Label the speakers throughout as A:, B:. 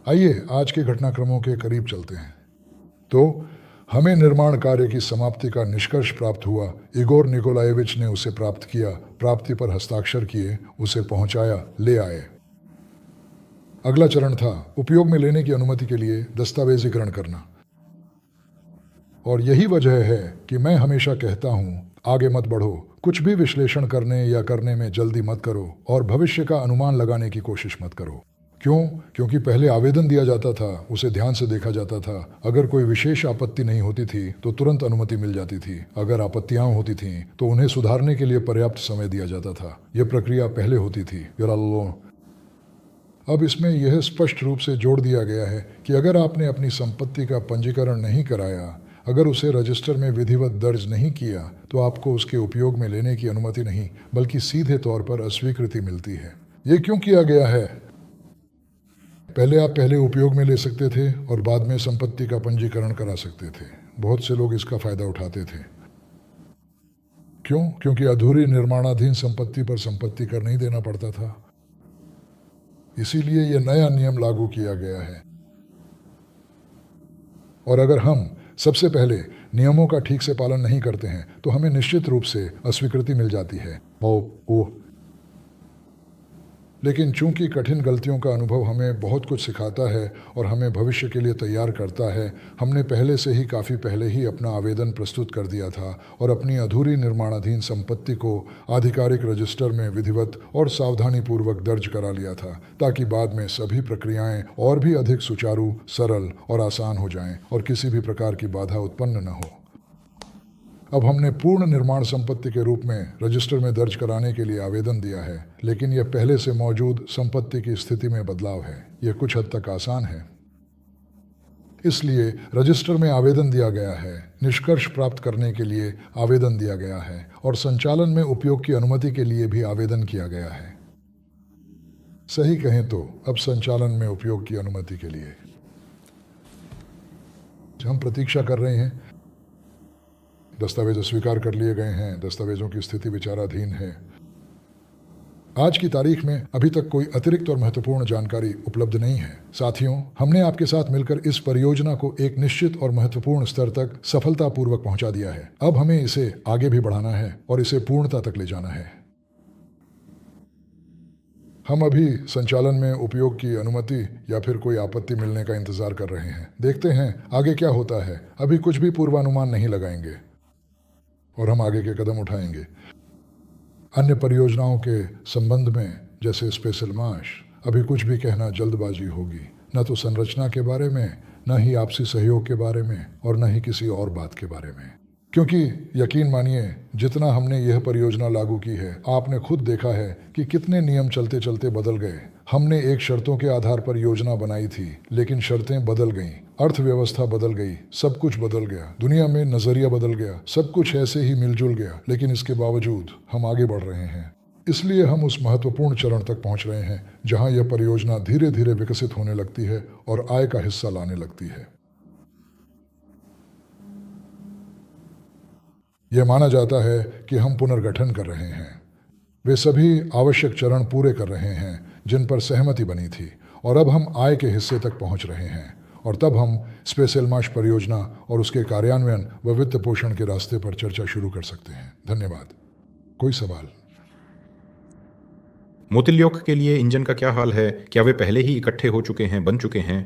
A: आइए आज के घटनाक्रमों के करीब चलते हैं। तो हमें निर्माण कार्य की समाप्ति का निष्कर्ष प्राप्त हुआ। इगोर निकोलाएविच ने उसे प्राप्त किया, प्राप्ति पर हस्ताक्षर किए, उसे पहुंचाया, ले आए। अगला चरण था उपयोग में लेने की अनुमति के लिए दस्तावेजीकरण करना। और यही वजह है कि मैं हमेशा कहता हूं, आगे मत बढ़ो, कुछ भी विश्लेषण करने या करने में जल्दी मत करो और भविष्य का अनुमान लगाने की कोशिश मत करो। क्यों? क्योंकि पहले आवेदन दिया जाता था, उसे ध्यान से देखा जाता था। अगर कोई विशेष आपत्ति नहीं होती थी तो तुरंत अनुमति मिल जाती थी। अगर आपत्तियां होती थीं तो उन्हें सुधारने के लिए पर्याप्त समय दिया जाता था। यह प्रक्रिया पहले होती थी। अब इसमें यह स्पष्ट रूप से जोड़ दिया गया है कि अगर आपने अपनी संपत्ति का पंजीकरण नहीं कराया, अगर उसे रजिस्टर में विधिवत दर्ज नहीं किया, तो आपको उसके उपयोग में लेने की अनुमति नहीं बल्कि सीधे तौर पर अस्वीकृति मिलती है। ये क्यों किया गया है? पहले उपयोग में ले सकते थे और बाद में संपत्ति का पंजीकरण करा सकते थे। बहुत से लोग इसका फायदा उठाते थे। क्यों? क्योंकि अधूरी निर्माणाधीन संपत्ति पर संपत्ति कर नहीं देना पड़ता था। इसीलिए यह नया नियम लागू किया गया है। और अगर हम सबसे पहले नियमों का ठीक से पालन नहीं करते हैं तो हमें निश्चित रूप से अस्वीकृति मिल जाती है। लेकिन चूंकि कठिन गलतियों का अनुभव हमें बहुत कुछ सिखाता है और हमें भविष्य के लिए तैयार करता है, हमने पहले से ही काफ़ी पहले ही अपना आवेदन प्रस्तुत कर दिया था और अपनी अधूरी निर्माणाधीन संपत्ति को आधिकारिक रजिस्टर में विधिवत और सावधानीपूर्वक दर्ज करा लिया था, ताकि बाद में सभी प्रक्रियाएं और भी अधिक सुचारू, सरल और आसान हो जाएं और किसी भी प्रकार की बाधा उत्पन्न न हो। अब हमने पूर्ण निर्माण संपत्ति के रूप में रजिस्टर में दर्ज कराने के लिए आवेदन दिया है, लेकिन यह पहले से मौजूद संपत्ति की स्थिति में बदलाव है। यह कुछ हद तक आसान है। इसलिए रजिस्टर में आवेदन दिया गया है, निष्कर्ष प्राप्त करने के लिए आवेदन दिया गया है और संचालन में उपयोग की अनुमति के लिए भी आवेदन किया गया है। सही कहें तो अब संचालन में उपयोग की अनुमति के लिए हम प्रतीक्षा कर रहे हैं। दस्तावेज स्वीकार कर लिए गए हैं, दस्तावेजों की स्थिति विचाराधीन है। आज की तारीख में अभी तक कोई अतिरिक्त और महत्वपूर्ण जानकारी उपलब्ध नहीं है। साथियों, हमने आपके साथ मिलकर इस परियोजना को एक निश्चित और महत्वपूर्ण स्तर तक सफलतापूर्वक पहुंचा दिया है। अब हमें इसे आगे भी बढ़ाना है और इसे पूर्णता तक ले जाना है। हम अभी संचालन में उपयोग की अनुमति या फिर कोई आपत्ति मिलने का इंतजार कर रहे हैं। देखते हैं आगे क्या होता है। अभी कुछ भी पूर्वानुमान नहीं लगाएंगे और हम आगे के कदम उठाएंगे। अन्य परियोजनाओं के संबंध में जैसे स्पेशल मार्श, अभी कुछ भी कहना जल्दबाजी होगी। न तो संरचना के बारे में, न ही आपसी सहयोग के बारे में और न ही किसी और बात के बारे में। क्योंकि यकीन मानिए, जितना हमने यह परियोजना लागू की है, आपने खुद देखा है कि कितने नियम चलते चलते बदल गए। हमने एक शर्तों के आधार पर योजना बनाई थी, लेकिन शर्तें बदल गईं, अर्थव्यवस्था बदल गई, सब कुछ बदल गया, दुनिया में नजरिया बदल गया, सब कुछ ऐसे ही मिलजुल गया। लेकिन इसके बावजूद हम आगे बढ़ रहे हैं। इसलिए हम उस महत्वपूर्ण चरण तक पहुंच रहे हैं जहां यह परियोजना धीरे धीरे विकसित होने लगती है और आय का हिस्सा लाने लगती है। यह माना जाता है कि हम पुनर्गठन कर रहे हैं। वे सभी आवश्यक चरण पूरे कर रहे हैं जिन पर सहमति बनी थी और अब हम आय के हिस्से तक पहुंच रहे हैं और तब हम स्पेशल मार्श परियोजना और उसके कार्यान्वयन व वित्त पोषण के रास्ते पर चर्चा शुरू कर सकते हैं। धन्यवाद। कोई सवाल?
B: मोतिल्योक के लिए इंजन का क्या हाल है? क्या वे पहले ही इकट्ठे हो चुके हैं, बन चुके हैं?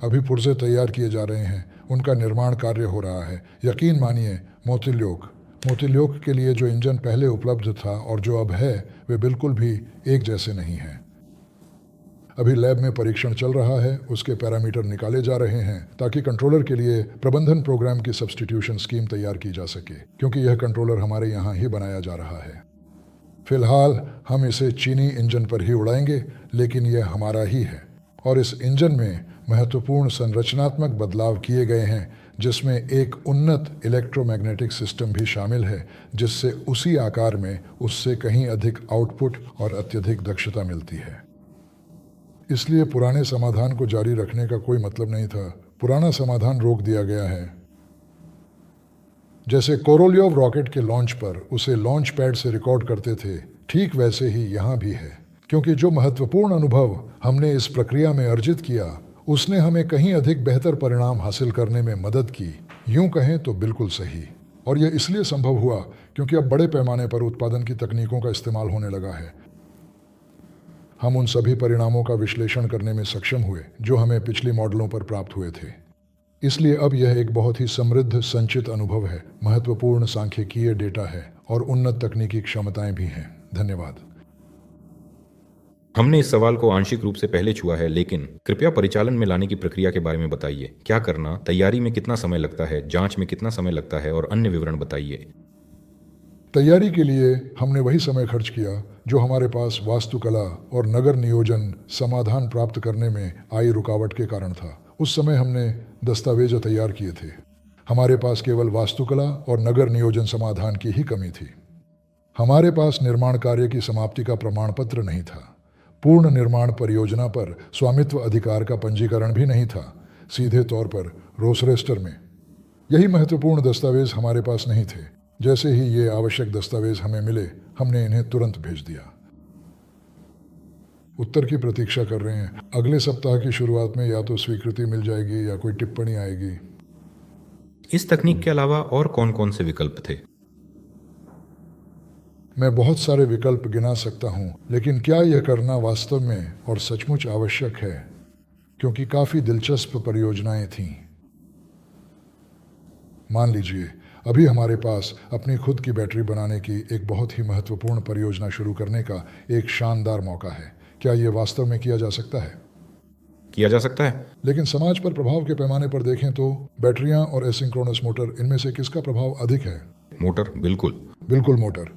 A: अभी पुर्जे तैयार किए जा रहे हैं, उनका निर्माण कार्य हो रहा है। यकीन मानिए, मोतिल्योक के लिए जो इंजन पहले उपलब्ध था और जो अब है, वे बिल्कुल भी एक जैसे नहीं हैं। अभी लैब में परीक्षण चल रहा है, उसके पैरामीटर निकाले जा रहे हैं ताकि कंट्रोलर के लिए प्रबंधन प्रोग्राम की सब्स्टिट्यूशन स्कीम तैयार की जा सके, क्योंकि यह कंट्रोलर हमारे यहाँ ही बनाया जा रहा है। फिलहाल हम इसे चीनी इंजन पर ही उड़ाएंगे, लेकिन यह हमारा ही है और इस इंजन में महत्वपूर्ण संरचनात्मक बदलाव किए गए हैं, जिसमें एक उन्नत इलेक्ट्रोमैग्नेटिक सिस्टम भी शामिल है, जिससे उसी आकार में उससे कहीं अधिक आउटपुट और अत्यधिक दक्षता मिलती है। इसलिए पुराने समाधान को जारी रखने का कोई मतलब नहीं था। पुराना समाधान रोक दिया गया है। जैसे कोरोलियोव रॉकेट के लॉन्च पर उसे लॉन्च पैड से रिकॉर्ड करते थे, ठीक वैसे ही यहाँ भी है, क्योंकि जो महत्वपूर्ण अनुभव हमने इस प्रक्रिया में अर्जित किया उसने हमें कहीं अधिक बेहतर परिणाम हासिल करने में मदद की। यूं कहें तो बिल्कुल सही। और यह इसलिए संभव हुआ क्योंकि अब बड़े पैमाने पर उत्पादन की तकनीकों का इस्तेमाल होने लगा है। हम उन सभी परिणामों का विश्लेषण करने में सक्षम हुए जो हमें पिछली मॉडलों पर प्राप्त हुए थे। इसलिए अब यह एक बहुत ही समृद्ध संचित अनुभव है, महत्वपूर्ण सांख्यिकीय डेटा है और उन्नत तकनीकी क्षमताएं भी हैं। धन्यवाद।
B: हमने इस सवाल को आंशिक रूप से पहले छुआ है, लेकिन कृपया परिचालन में लाने की प्रक्रिया के बारे में बताइए। क्या करना, तैयारी में कितना समय लगता है, जांच में कितना समय लगता है और अन्य विवरण बताइए।
A: तैयारी के लिए हमने वही समय खर्च किया जो हमारे पास वास्तुकला और नगर नियोजन समाधान प्राप्त करने में आई रुकावट के कारण था। उस समय हमने दस्तावेज तैयार किए थे। हमारे पास केवल वास्तुकला और नगर नियोजन समाधान की ही कमी थी। हमारे पास निर्माण कार्य की समाप्ति का प्रमाण पत्र नहीं था। पूर्ण निर्माण परियोजना पर स्वामित्व अधिकार का पंजीकरण भी नहीं था, सीधे तौर पर रोसरेस्टर में। यही महत्वपूर्ण दस्तावेज हमारे पास नहीं थे। जैसे ही ये आवश्यक दस्तावेज हमें मिले, हमने इन्हें तुरंत भेज दिया। उत्तर की प्रतीक्षा कर रहे हैं। अगले सप्ताह की शुरुआत में या तो स्वीकृति मिल जाएगी या कोई टिप्पणी आएगी।
B: इस तकनीक के अलावा और कौन कौन से विकल्प थे?
A: मैं बहुत सारे विकल्प गिना सकता हूं, लेकिन क्या यह करना वास्तव में और सचमुच आवश्यक है? क्योंकि काफी दिलचस्प परियोजनाएं थीं। मान लीजिए अभी हमारे पास अपनी खुद की बैटरी बनाने की एक बहुत ही महत्वपूर्ण परियोजना शुरू करने का एक शानदार मौका है। क्या यह वास्तव में किया जा सकता है?
B: किया जा सकता है।
A: लेकिन समाज पर प्रभाव के पैमाने पर देखें तो बैटरियां और एसिंक्रोनस मोटर, इनमें से किसका प्रभाव अधिक है?
B: मोटर, बिल्कुल।
A: बिल्कुल मोटर।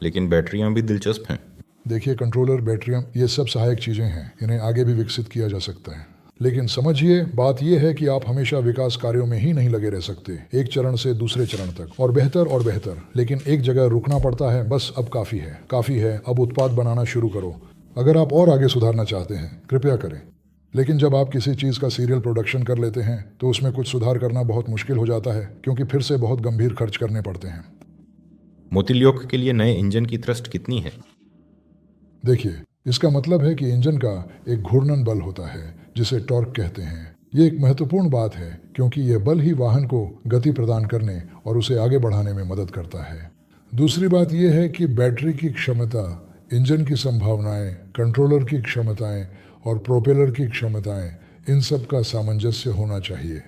B: लेकिन बैटरियां भी दिलचस्प हैं।
A: देखिए, कंट्रोलर, बैटरियां, ये सब सहायक चीजें हैं। इन्हें आगे भी विकसित किया जा सकता है। लेकिन समझिए, बात यह है कि आप हमेशा विकास कार्यों में ही नहीं लगे रह सकते, एक चरण से दूसरे चरण तक, और बेहतर। लेकिन एक जगह रुकना पड़ता है। बस अब काफी है, अब उत्पाद बनाना शुरू करो। अगर आप और आगे सुधारना चाहते हैं, कृपया करें। लेकिन जब आप किसी चीज़ का सीरियल प्रोडक्शन कर लेते हैं तो उसमें कुछ सुधार करना बहुत मुश्किल हो जाता है, क्योंकि फिर से बहुत गंभीर खर्च करने पड़ते हैं।
B: मोतिल्योक के लिए नए इंजन की थ्रस्ट कितनी है?
A: देखिए, इसका मतलब है कि इंजन का एक घूर्णन बल होता है जिसे टॉर्क कहते हैं। ये एक महत्वपूर्ण बात है क्योंकि यह बल ही वाहन को गति प्रदान करने और उसे आगे बढ़ाने में मदद करता है। दूसरी बात यह है कि बैटरी की क्षमता, इंजन की संभावनाएं, कंट्रोलर की क्षमताएं और प्रोपेलर की क्षमताएं, इन सब का सामंजस्य होना चाहिए।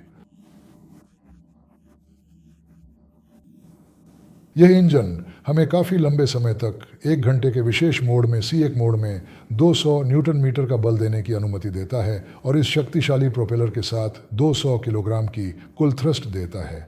A: यह इंजन हमें काफ़ी लंबे समय तक 1 घंटे के विशेष मोड में, C1 मोड में 200 न्यूटन मीटर का बल देने की अनुमति देता है और इस शक्तिशाली प्रोपेलर के साथ 200 किलोग्राम की कुल थ्रस्ट देता है।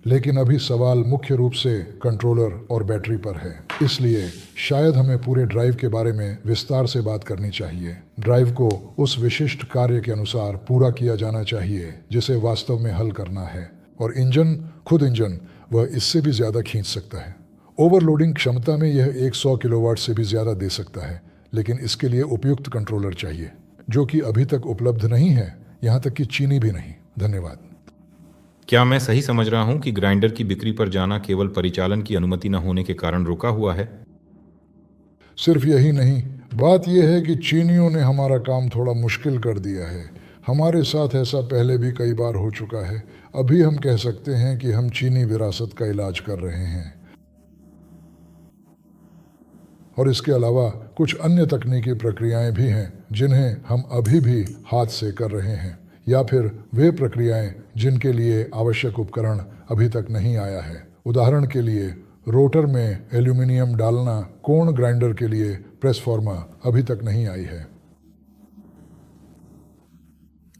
A: लेकिन अभी सवाल मुख्य रूप से कंट्रोलर और बैटरी पर है, इसलिए शायद हमें पूरे ड्राइव के बारे में विस्तार से बात करनी चाहिए। ड्राइव को उस विशिष्ट कार्य के अनुसार पूरा किया जाना चाहिए जिसे वास्तव में हल करना है, और इंजन वह इससे भी ज़्यादा खींच सकता है। ओवरलोडिंग क्षमता में यह 100 किलोवाट से भी ज़्यादा दे सकता है, लेकिन इसके लिए उपयुक्त कंट्रोलर चाहिए, जो कि अभी तक उपलब्ध नहीं है, यहाँ तक कि चीनी भी नहीं। धन्यवाद।
B: क्या मैं सही समझ रहा हूं कि ग्राइंडर की बिक्री पर जाना केवल परिचालन की अनुमति न होने के कारण रुका हुआ है?
A: सिर्फ यही नहीं, बात यह है कि चीनियों ने हमारा काम थोड़ा मुश्किल कर दिया है। हमारे साथ ऐसा पहले भी कई बार हो चुका है। अभी हम कह सकते हैं कि हम चीनी विरासत का इलाज कर रहे हैं, और इसके अलावा कुछ अन्य तकनीकी प्रक्रियाएं भी हैं जिन्हें हम अभी भी हाथ से कर रहे हैं, या फिर वे प्रक्रियाएं जिनके लिए आवश्यक उपकरण अभी तक नहीं आया है। उदाहरण के लिए, रोटर में एल्यूमिनियम डालना, कोण ग्राइंडर के लिए प्रेस फॉर्मा अभी तक नहीं आई है।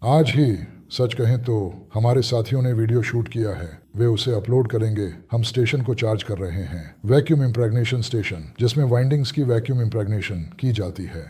A: आज ही सच कहें तो हमारे साथियों ने वीडियो शूट किया है, वे उसे अपलोड करेंगे। हम स्टेशन को चार्ज कर रहे हैं, वैक्यूम इम्प्रेग्नेशन स्टेशन, जिसमें वाइंडिंग्स की वैक्यूम इम्प्रेग्नेशन की जाती है।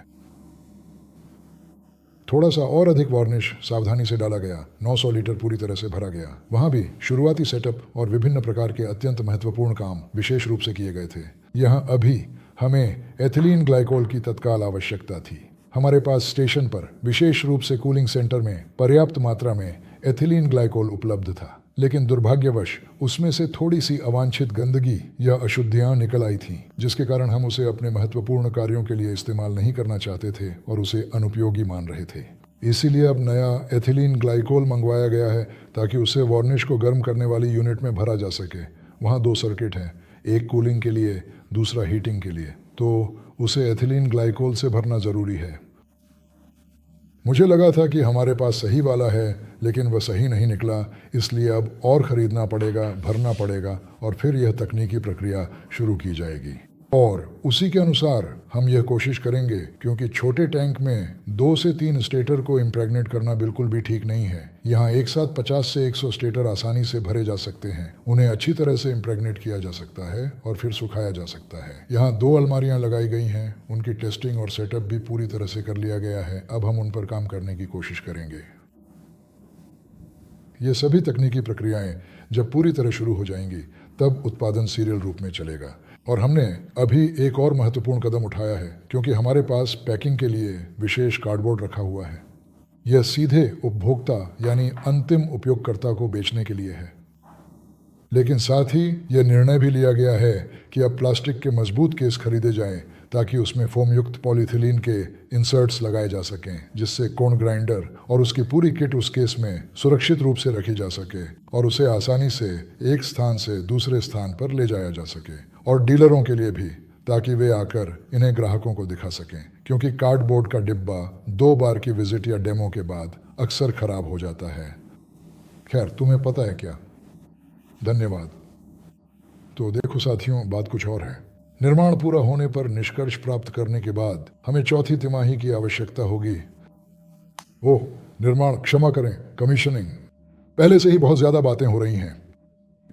A: थोड़ा सा और अधिक वार्निश सावधानी से डाला गया। 900 लीटर पूरी तरह से भरा गया। वहाँ भी शुरुआती सेटअप और विभिन्न प्रकार के अत्यंत महत्वपूर्ण काम विशेष रूप से किए गए थे। यहाँ अभी हमें एथिलीन ग्लाइकोल की तत्काल आवश्यकता थी। हमारे पास स्टेशन पर, विशेष रूप से कूलिंग सेंटर में, पर्याप्त मात्रा में एथिलीन ग्लाइकोल उपलब्ध था। लेकिन दुर्भाग्यवश उसमें से थोड़ी सी अवांछित गंदगी या अशुद्धियां निकल आई थीं, जिसके कारण हम उसे अपने महत्वपूर्ण कार्यों के लिए इस्तेमाल नहीं करना चाहते थे और उसे अनुपयोगी मान रहे थे। इसीलिए अब नया एथिलीन ग्लाइकोल मंगवाया गया है ताकि उसे वार्निश को गर्म करने वाली यूनिट में भरा जा सके। वहाँ 2 सर्किट हैं, एक कूलिंग के लिए, दूसरा हीटिंग के लिए, तो उसे एथिलीन ग्लाइकोल से भरना ज़रूरी है। मुझे लगा था कि हमारे पास सही वाला है, लेकिन वह सही नहीं निकला, इसलिए अब और ख़रीदना पड़ेगा, भरना पड़ेगा और फिर यह तकनीकी प्रक्रिया शुरू की जाएगी। और उसी के अनुसार हम यह कोशिश करेंगे, क्योंकि छोटे टैंक में 2 से 3 स्टेटर को इम्प्रेग्नेट करना बिल्कुल भी ठीक नहीं है। यहाँ एक साथ 50 से 100 स्टेटर आसानी से भरे जा सकते हैं। उन्हें अच्छी तरह से इम्प्रेग्नेट किया जा सकता है और फिर सुखाया जा सकता है। यहाँ 2 अलमारियाँ लगाई गई हैं, उनकी टेस्टिंग और सेटअप भी पूरी तरह से कर लिया गया है। अब हम उन पर काम करने की कोशिश करेंगे। ये सभी तकनीकी प्रक्रियाएं जब पूरी तरह शुरू हो जाएंगी, तब उत्पादन सीरियल रूप में चलेगा। और हमने अभी एक और महत्वपूर्ण कदम उठाया है, क्योंकि हमारे पास पैकिंग के लिए विशेष कार्डबोर्ड रखा हुआ है। यह सीधे उपभोक्ता यानी अंतिम उपयोगकर्ता को बेचने के लिए है। लेकिन साथ ही यह निर्णय भी लिया गया है कि अब प्लास्टिक के मजबूत केस खरीदे जाएं, ताकि उसमें फोम युक्त पॉलीथिलीन के इंसर्ट्स लगाए जा सकें, जिससे कोण ग्राइंडर और उसकी पूरी किट उस केस में सुरक्षित रूप से रखी जा सके और उसे आसानी से एक स्थान से दूसरे स्थान पर ले जाया जा सके। और डीलरों के लिए भी, ताकि वे आकर इन्हें ग्राहकों को दिखा सकें, क्योंकि कार्डबोर्ड का डिब्बा 2 बार की विजिट या डेमो के बाद अक्सर खराब हो जाता है। खैर, तुम्हें पता है क्या? धन्यवाद। तो देखो साथियों, बात कुछ और है। निर्माण पूरा होने पर निष्कर्ष प्राप्त करने के बाद हमें चौथी तिमाही की आवश्यकता होगी। ओह, निर्माण, क्षमा करें, कमीशनिंग। पहले से ही बहुत ज़्यादा बातें हो रही हैं।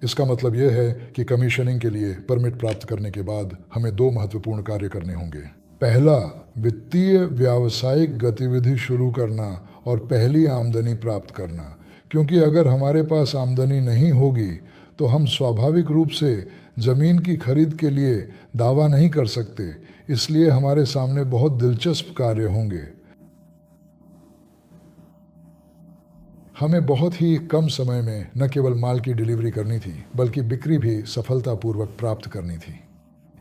A: इसका मतलब यह है कि कमीशनिंग के लिए परमिट प्राप्त करने के बाद हमें 2 महत्वपूर्ण कार्य करने होंगे। पहला, वित्तीय व्यावसायिक गतिविधि शुरू करना और पहली आमदनी प्राप्त करना, क्योंकि अगर हमारे पास आमदनी नहीं होगी तो हम स्वाभाविक रूप से ज़मीन की खरीद के लिए दावा नहीं कर सकते। इसलिए हमारे सामने बहुत दिलचस्प कार्य होंगे। हमें बहुत ही कम समय में न केवल माल की डिलीवरी करनी थी, बल्कि बिक्री भी सफलतापूर्वक प्राप्त करनी थी।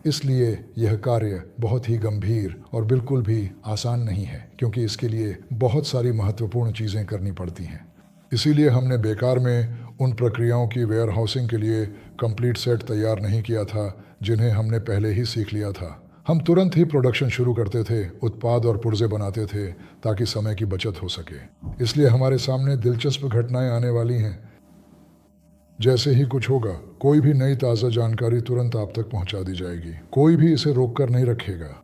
A: इसलिए यह कार्य बहुत ही गंभीर और बिल्कुल भी आसान नहीं है, क्योंकि इसके लिए बहुत सारी महत्वपूर्ण चीज़ें करनी पड़ती हैं। इसीलिए हमने बेकार में उन प्रक्रियाओं की वेयर हाउसिंग के लिए कंप्लीट सेट तैयार नहीं किया था, जिन्हें हमने पहले ही सीख लिया था। हम तुरंत ही प्रोडक्शन शुरू करते थे, उत्पाद और पुर्जे बनाते थे, ताकि समय की बचत हो सके। इसलिए हमारे सामने दिलचस्प घटनाएं आने वाली हैं। जैसे ही कुछ होगा, कोई भी नई ताज़ा जानकारी तुरंत आप तक पहुंचा दी जाएगी। कोई भी इसे रोक कर नहीं रखेगा।